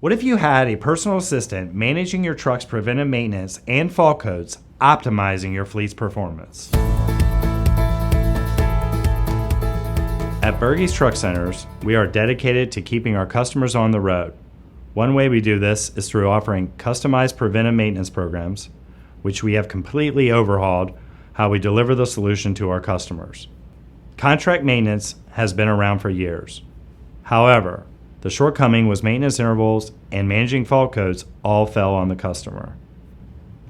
What if you had a personal assistant managing your truck's preventive maintenance and fault codes, optimizing your fleet's performance? At Bergey's Truck Centers, we are dedicated to keeping our customers on the road. One way we do this is through offering customized preventive maintenance programs, which we have completely overhauled how we deliver the solution to our customers. Contract maintenance has been around for years. However, the shortcoming was maintenance intervals and managing fault codes all fell on the customer.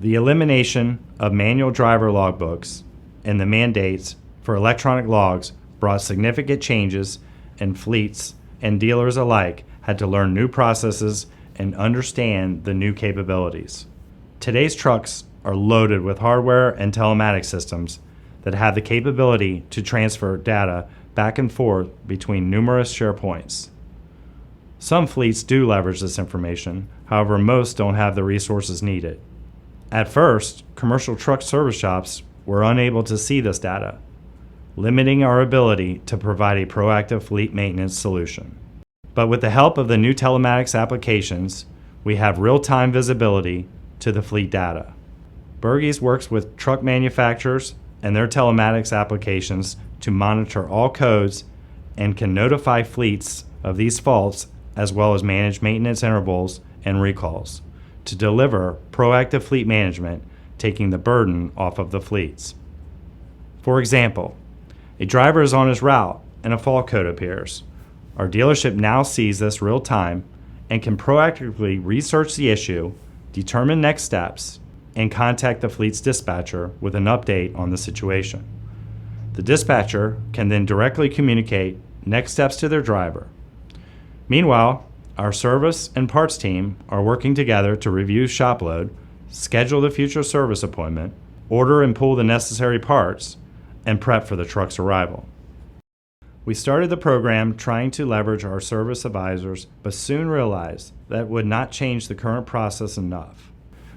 The elimination of manual driver logbooks and the mandates for electronic logs brought significant changes, and fleets and dealers alike had to learn new processes and understand the new capabilities. Today's trucks are loaded with hardware and telematics systems that have the capability to transfer data back and forth between numerous share points. Some fleets do leverage this information, however most don't have the resources needed. At first, commercial truck service shops were unable to see this data, limiting our ability to provide a proactive fleet maintenance solution. But with the help of the new telematics applications, we have real-time visibility to the fleet data. Bergey's works with truck manufacturers and their telematics applications to monitor all codes and can notify fleets of these faults as well as manage maintenance intervals and recalls to deliver proactive fleet management, taking the burden off of the fleets. For example, a driver is on his route and a fault code appears. Our dealership now sees this real time and can proactively research the issue, determine next steps, and contact the fleet's dispatcher with an update on the situation. The dispatcher can then directly communicate next steps to their driver. Meanwhile, our service and parts team are working together to review shop load, schedule the future service appointment, order and pull the necessary parts, and prep for the truck's arrival. We started the program trying to leverage our service advisors, but soon realized that would not change the current process enough.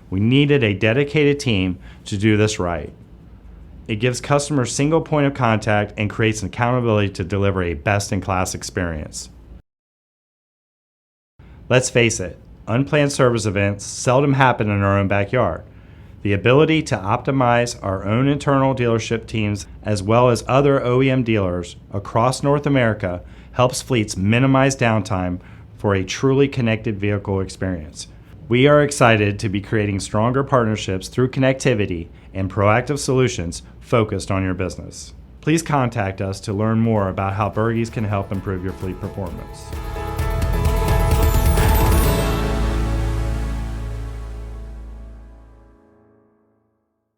We needed a dedicated team to do this right. It gives customers a single point of contact and creates an accountability to deliver a best-in-class experience. Let's face it, unplanned service events seldom happen in our own backyard. The ability to optimize our own internal dealership teams as well as other OEM dealers across North America helps fleets minimize downtime for a truly connected vehicle experience. We are excited to be creating stronger partnerships through connectivity and proactive solutions focused on your business. Please contact us to learn more about how Bergey's can help improve your fleet performance.